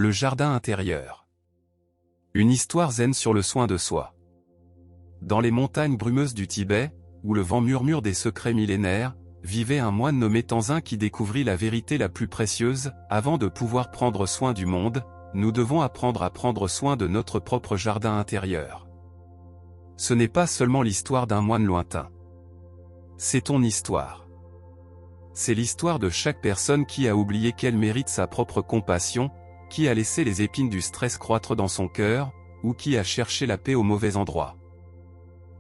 Le jardin intérieur. Une histoire zen sur le soin de soi. Dans les montagnes brumeuses du Tibet, où le vent murmure des secrets millénaires, vivait un moine nommé Tenzin qui découvrit la vérité la plus précieuse. Avant de pouvoir prendre soin du monde, nous devons apprendre à prendre soin de notre propre jardin intérieur. Ce n'est pas seulement l'histoire d'un moine lointain. C'est ton histoire. C'est l'histoire de chaque personne qui a oublié qu'elle mérite sa propre compassion, qui a laissé les épines du stress croître dans son cœur, ou qui a cherché la paix au mauvais endroit.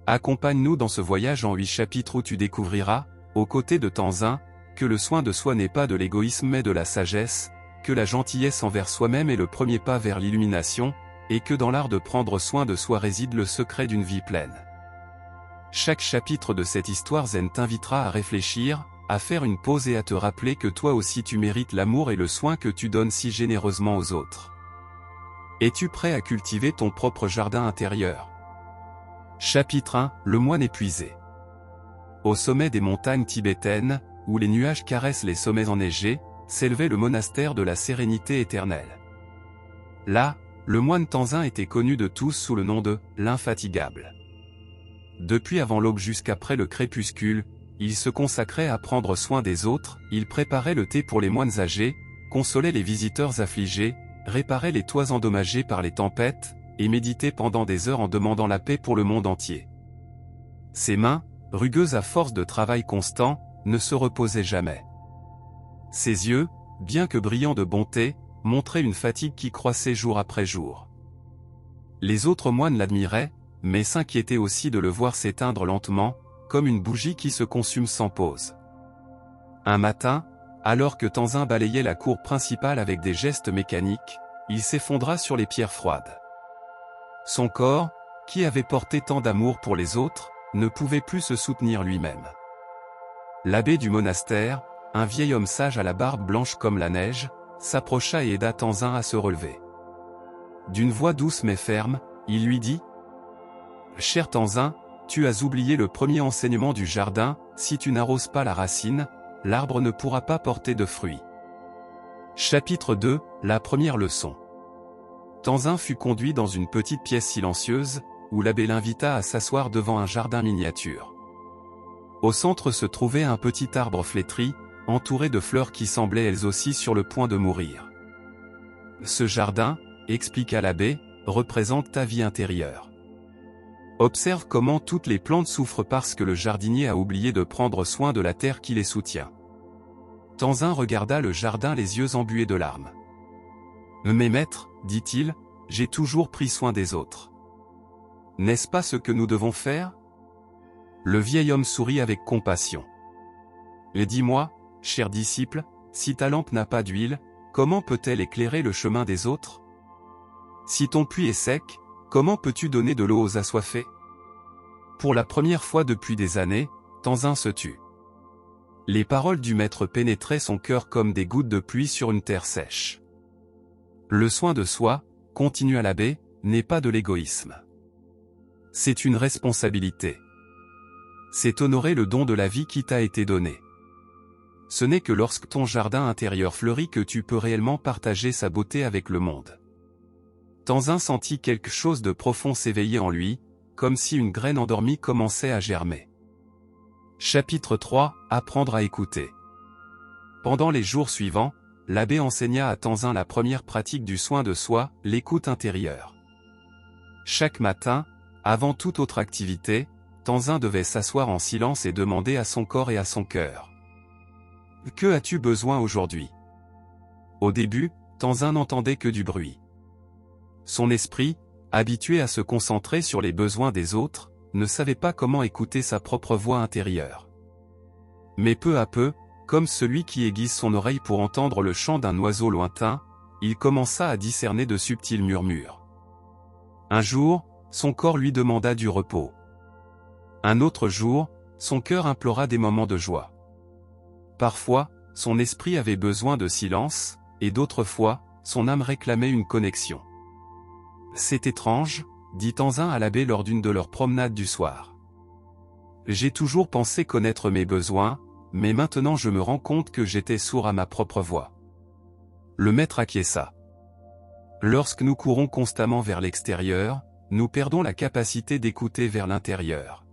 Accompagne-nous dans ce voyage en 8 chapitres où tu découvriras, aux côtés de Tenzin, que le soin de soi n'est pas de l'égoïsme mais de la sagesse, que la gentillesse envers soi-même est le premier pas vers l'illumination, et que dans l'art de prendre soin de soi réside le secret d'une vie pleine. Chaque chapitre de cette histoire zen t'invitera à réfléchir, à faire une pause et à te rappeler que toi aussi tu mérites l'amour et le soin que tu donnes si généreusement aux autres. Es-tu prêt à cultiver ton propre jardin intérieur? Chapitre 1, le moine épuisé. Au sommet des montagnes tibétaines, où les nuages caressent les sommets enneigés, s'élevait le monastère de la sérénité éternelle. Là, le moine Tenzin était connu de tous sous le nom de « l'infatigable ». Depuis avant l'aube jusqu'après le crépuscule, il se consacrait à prendre soin des autres, il préparait le thé pour les moines âgés, consolait les visiteurs affligés, réparait les toits endommagés par les tempêtes, et méditait pendant des heures en demandant la paix pour le monde entier. Ses mains, rugueuses à force de travail constant, ne se reposaient jamais. Ses yeux, bien que brillants de bonté, montraient une fatigue qui croissait jour après jour. Les autres moines l'admiraient, mais s'inquiétaient aussi de le voir s'éteindre lentement, comme une bougie qui se consume sans pause. Un matin, alors que Tenzin balayait la cour principale avec des gestes mécaniques, il s'effondra sur les pierres froides. Son corps, qui avait porté tant d'amour pour les autres, ne pouvait plus se soutenir lui-même. L'abbé du monastère, un vieil homme sage à la barbe blanche comme la neige, s'approcha et aida Tenzin à se relever. D'une voix douce mais ferme, il lui dit : « Cher Tenzin, tu as oublié le premier enseignement du jardin, si tu n'arroses pas la racine, l'arbre ne pourra pas porter de fruits. » Chapitre 2, la première leçon. Tenzin fut conduit dans une petite pièce silencieuse, où l'abbé l'invita à s'asseoir devant un jardin miniature. Au centre se trouvait un petit arbre flétri, entouré de fleurs qui semblaient elles aussi sur le point de mourir. Ce jardin, expliqua l'abbé, représente ta vie intérieure. Observe comment toutes les plantes souffrent parce que le jardinier a oublié de prendre soin de la terre qui les soutient. Tenzin regarda le jardin les yeux embués de larmes. Mais maître, dit-il, j'ai toujours pris soin des autres. N'est-ce pas ce que nous devons faire? Le vieil homme sourit avec compassion. Et dis-moi, cher disciple, si ta lampe n'a pas d'huile, comment peut-elle éclairer le chemin des autres? Si ton puits est sec, comment peux-tu donner de l'eau aux assoiffés? Pour la première fois depuis des années, Tenzin se tut. Les paroles du maître pénétraient son cœur comme des gouttes de pluie sur une terre sèche. Le soin de soi, continua l'abbé, n'est pas de l'égoïsme. C'est une responsabilité. C'est honorer le don de la vie qui t'a été donné. Ce n'est que lorsque ton jardin intérieur fleurit que tu peux réellement partager sa beauté avec le monde. Tenzin sentit quelque chose de profond s'éveiller en lui, comme si une graine endormie commençait à germer. Chapitre 3, apprendre à écouter. Pendant les jours suivants, l'abbé enseigna à Tenzin la première pratique du soin de soi, l'écoute intérieure. Chaque matin, avant toute autre activité, Tenzin devait s'asseoir en silence et demander à son corps et à son cœur. « Que as-tu besoin aujourd'hui ?» Au début, Tenzin n'entendait que du bruit. Son esprit, habitué à se concentrer sur les besoins des autres, ne savait pas comment écouter sa propre voix intérieure. Mais peu à peu, comme celui qui aiguise son oreille pour entendre le chant d'un oiseau lointain, il commença à discerner de subtils murmures. Un jour, son corps lui demanda du repos. Un autre jour, son cœur implora des moments de joie. Parfois, son esprit avait besoin de silence, et d'autres fois, son âme réclamait une connexion. « C'est étrange, » dit Tenzin à l'abbé lors d'une de leurs promenades du soir. « J'ai toujours pensé connaître mes besoins, mais maintenant je me rends compte que j'étais sourd à ma propre voix. » Le maître acquiesça. Lorsque nous courons constamment vers l'extérieur, nous perdons la capacité d'écouter vers l'intérieur.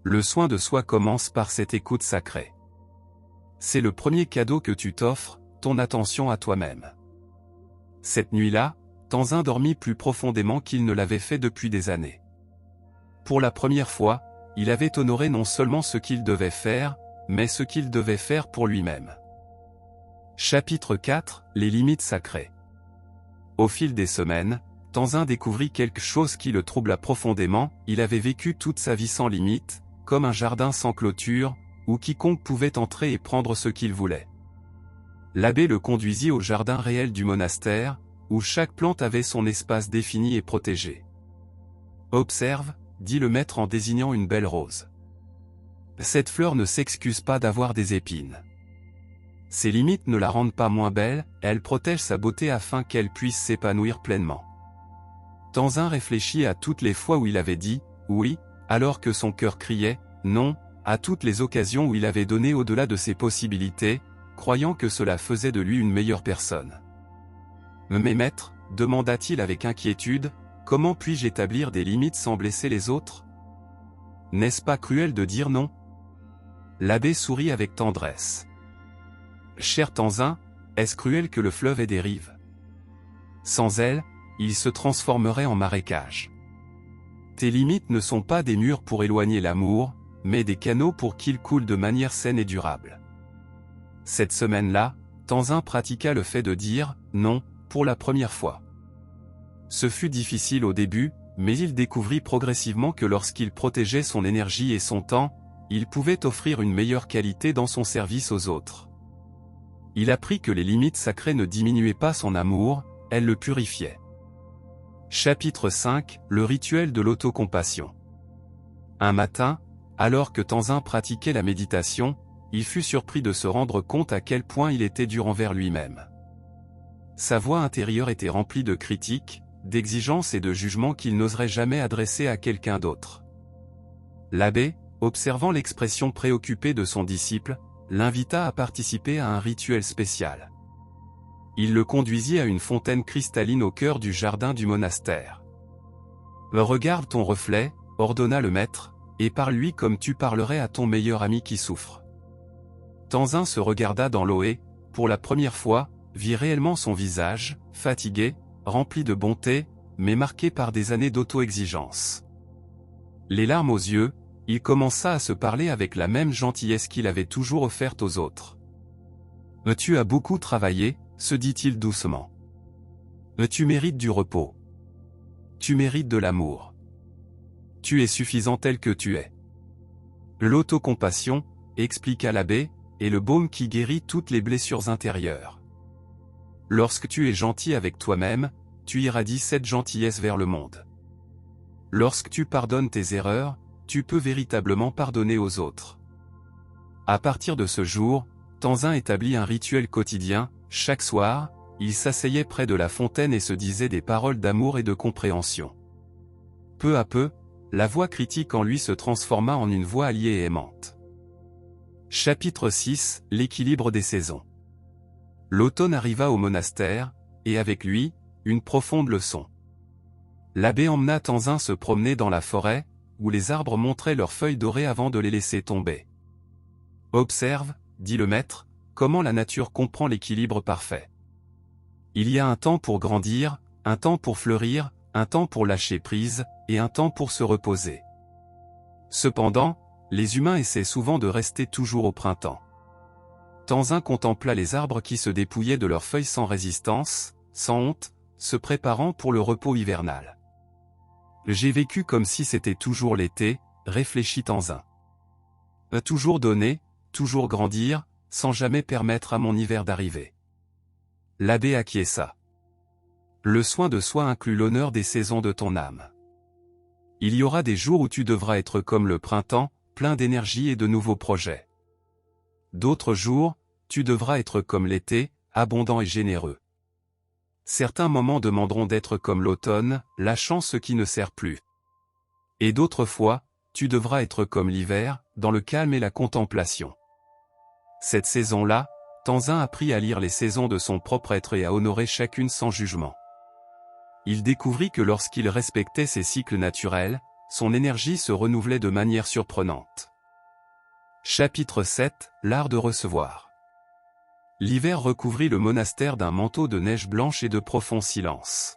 Le soin de soi commence par cette écoute sacrée. C'est le premier cadeau que tu t'offres, ton attention à toi-même. Cette nuit-là, Tenzin dormit plus profondément qu'il ne l'avait fait depuis des années. Pour la première fois, il avait honoré non seulement ce qu'il devait faire, mais ce qu'il devait faire pour lui-même. Chapitre 4 – Les limites sacrées. Au fil des semaines, Tenzin découvrit quelque chose qui le troubla profondément. Il avait vécu toute sa vie sans limite, comme un jardin sans clôture, où quiconque pouvait entrer et prendre ce qu'il voulait. L'abbé le conduisit au jardin réel du monastère, où chaque plante avait son espace défini et protégé. « Observe », dit le maître en désignant une belle rose. « Cette fleur ne s'excuse pas d'avoir des épines. Ses limites ne la rendent pas moins belle, elle protège sa beauté afin qu'elle puisse s'épanouir pleinement. » Tenzin réfléchit à toutes les fois où il avait dit « oui », alors que son cœur criait « non », à toutes les occasions où il avait donné au-delà de ses possibilités, croyant que cela faisait de lui une meilleure personne. « Mais maître, demanda-t-il avec inquiétude, comment puis-je établir des limites sans blesser les autres? N'est-ce pas cruel de dire non ?» L'abbé sourit avec tendresse. « Cher Tenzin, est-ce cruel que le fleuve ait des rives? Sans elles, il se transformerait en marécage. Tes limites ne sont pas des murs pour éloigner l'amour, mais des canaux pour qu'il coule de manière saine et durable. » Cette semaine-là, Tenzin pratiqua le fait de dire « non » pour la première fois. Ce fut difficile au début, mais il découvrit progressivement que lorsqu'il protégeait son énergie et son temps, il pouvait offrir une meilleure qualité dans son service aux autres. Il apprit que les limites sacrées ne diminuaient pas son amour, elles le purifiaient. Chapitre 5 – Le rituel de l'autocompassion. Un matin, alors que Tenzin pratiquait la méditation, il fut surpris de se rendre compte à quel point il était dur envers lui-même. Sa voix intérieure était remplie de critiques, d'exigences et de jugements qu'il n'oserait jamais adresser à quelqu'un d'autre. L'abbé, observant l'expression préoccupée de son disciple, l'invita à participer à un rituel spécial. Il le conduisit à une fontaine cristalline au cœur du jardin du monastère. « Regarde ton reflet, » ordonna le maître, « et parle-lui comme tu parlerais à ton meilleur ami qui souffre. » Tenzin se regarda dans l'eau et, pour la première fois, vit réellement son visage, fatigué, rempli de bonté, mais marqué par des années d'auto-exigence. Les larmes aux yeux, il commença à se parler avec la même gentillesse qu'il avait toujours offerte aux autres. « Tu as beaucoup travaillé », se dit-il doucement. « Tu mérites du repos. Tu mérites de l'amour. Tu es suffisant tel que tu es. » L'autocompassion, expliqua l'abbé, est le baume qui guérit toutes les blessures intérieures. Lorsque tu es gentil avec toi-même, tu irradies cette gentillesse vers le monde. Lorsque tu pardonnes tes erreurs, tu peux véritablement pardonner aux autres. À partir de ce jour, Tenzin établit un rituel quotidien. Chaque soir, il s'asseyait près de la fontaine et se disait des paroles d'amour et de compréhension. Peu à peu, la voix critique en lui se transforma en une voix alliée et aimante. Chapitre 6 – L'équilibre des saisons. L'automne arriva au monastère, et avec lui, une profonde leçon. L'abbé emmena Tenzin se promener dans la forêt, où les arbres montraient leurs feuilles dorées avant de les laisser tomber. « Observe, » dit le maître, « comment la nature comprend l'équilibre parfait. Il y a un temps pour grandir, un temps pour fleurir, un temps pour lâcher prise, et un temps pour se reposer. Cependant, les humains essaient souvent de rester toujours au printemps. » Tenzin contempla les arbres qui se dépouillaient de leurs feuilles sans résistance, sans honte, se préparant pour le repos hivernal. « J'ai vécu comme si c'était toujours l'été, » réfléchit Tenzin. « Toujours donner, toujours grandir, sans jamais permettre à mon hiver d'arriver. » L'abbé acquiesça. Le soin de soi inclut l'honneur des saisons de ton âme. Il y aura des jours où tu devras être comme le printemps, plein d'énergie et de nouveaux projets. D'autres jours, tu devras être comme l'été, abondant et généreux. Certains moments demanderont d'être comme l'automne, lâchant ce qui ne sert plus. Et d'autres fois, tu devras être comme l'hiver, dans le calme et la contemplation. Cette saison-là, Tenzin apprit à lire les saisons de son propre être et à honorer chacune sans jugement. il découvrit que lorsqu'il respectait ses cycles naturels, son énergie se renouvelait de manière surprenante. Chapitre 7, l'art de recevoir. L'hiver recouvrit le monastère d'un manteau de neige blanche et de profond silence.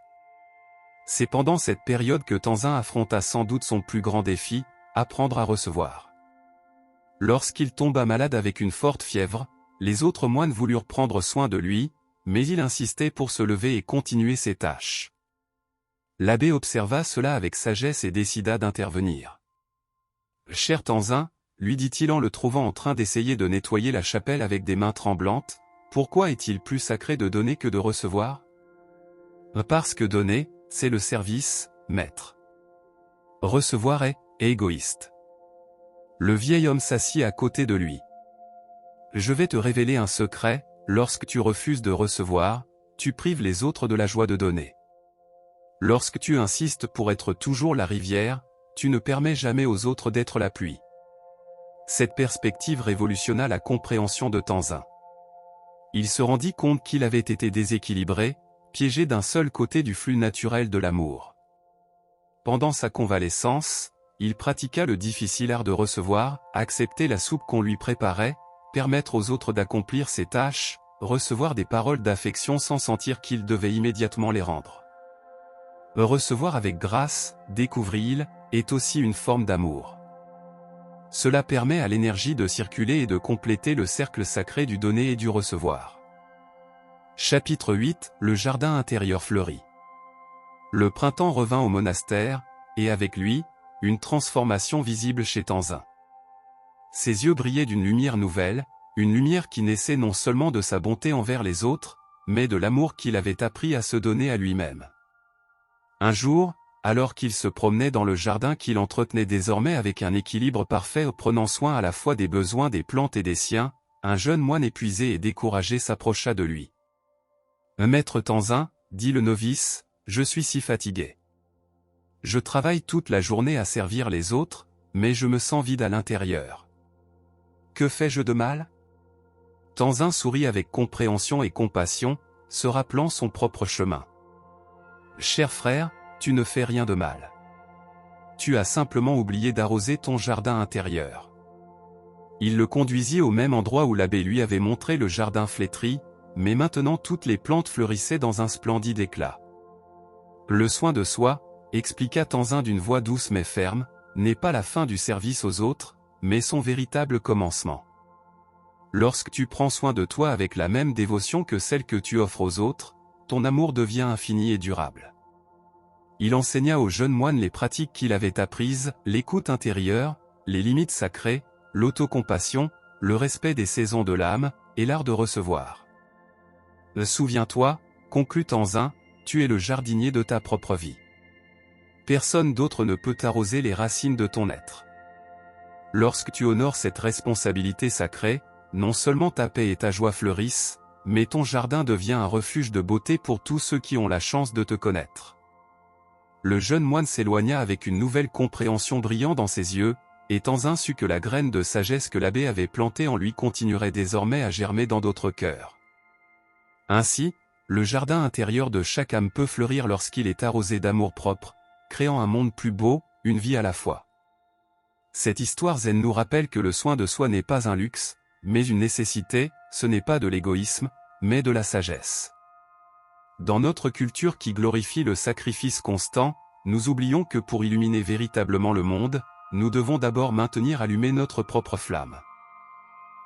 C'est pendant cette période que Tenzin affronta sans doute son plus grand défi, apprendre à recevoir. Lorsqu'il tomba malade avec une forte fièvre, les autres moines voulurent prendre soin de lui, mais il insistait pour se lever et continuer ses tâches. L'abbé observa cela avec sagesse et décida d'intervenir. « Cher Tenzin, lui dit-il en le trouvant en train d'essayer de nettoyer la chapelle avec des mains tremblantes, pourquoi est-il plus sacré de donner que de recevoir ? Parce que donner, c'est le service, maître. Recevoir est égoïste. » Le vieil homme s'assit à côté de lui. « Je vais te révéler un secret, lorsque tu refuses de recevoir, tu prives les autres de la joie de donner. Lorsque tu insistes pour être toujours la rivière, tu ne permets jamais aux autres d'être la pluie. » Cette perspective révolutionna la compréhension de Tenzin. Il se rendit compte qu'il avait été déséquilibré, piégé d'un seul côté du flux naturel de l'amour. Pendant sa convalescence, il pratiqua le difficile art de recevoir, accepter la soupe qu'on lui préparait, permettre aux autres d'accomplir ses tâches, recevoir des paroles d'affection sans sentir qu'il devait immédiatement les rendre. Recevoir avec grâce, découvrit-il, est aussi une forme d'amour. Cela permet à l'énergie de circuler et de compléter le cercle sacré du donner et du recevoir. Chapitre 8, le jardin intérieur fleuri. Le printemps revint au monastère, et avec lui, une transformation visible chez Tenzin. Ses yeux brillaient d'une lumière nouvelle, une lumière qui naissait non seulement de sa bonté envers les autres, mais de l'amour qu'il avait appris à se donner à lui-même. Un jour, alors qu'il se promenait dans le jardin qu'il entretenait désormais avec un équilibre parfait prenant soin à la fois des besoins des plantes et des siens, un jeune moine épuisé et découragé s'approcha de lui. « Maître Tenzin, dit le novice, je suis si fatigué. Je travaille toute la journée à servir les autres, mais je me sens vide à l'intérieur. Que fais-je de mal ?» Tenzin sourit avec compréhension et compassion, se rappelant son propre chemin. « Cher frère, tu ne fais rien de mal. Tu as simplement oublié d'arroser ton jardin intérieur. » Il le conduisit au même endroit où l'abbé lui avait montré le jardin flétri, mais maintenant toutes les plantes fleurissaient dans un splendide éclat. Le soin de soi, expliqua Tenzin d'une voix douce mais ferme, n'est pas la fin du service aux autres, mais son véritable commencement. Lorsque tu prends soin de toi avec la même dévotion que celle que tu offres aux autres, ton amour devient infini et durable. Il enseigna aux jeunes moines les pratiques qu'il avait apprises, l'écoute intérieure, les limites sacrées, l'autocompassion, le respect des saisons de l'âme, et l'art de recevoir. Souviens-toi, conclut Tenzin, tu es le jardinier de ta propre vie. Personne d'autre ne peut arroser les racines de ton être. Lorsque tu honores cette responsabilité sacrée, non seulement ta paix et ta joie fleurissent, mais ton jardin devient un refuge de beauté pour tous ceux qui ont la chance de te connaître. Le jeune moine s'éloigna avec une nouvelle compréhension brillant dans ses yeux, et Tenzin sut que la graine de sagesse que l'abbé avait plantée en lui continuerait désormais à germer dans d'autres cœurs. Ainsi, le jardin intérieur de chaque âme peut fleurir lorsqu'il est arrosé d'amour propre, créant un monde plus beau, une vie à la fois. Cette histoire zen nous rappelle que le soin de soi n'est pas un luxe, mais une nécessité, ce n'est pas de l'égoïsme, mais de la sagesse. Dans notre culture qui glorifie le sacrifice constant, nous oublions que pour illuminer véritablement le monde, nous devons d'abord maintenir allumée notre propre flamme.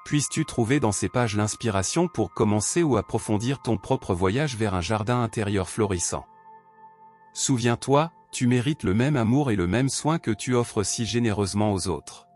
Puisses-tu trouver dans ces pages l'inspiration pour commencer ou approfondir ton propre voyage vers un jardin intérieur florissant. Souviens-toi, tu mérites le même amour et le même soin que tu offres si généreusement aux autres.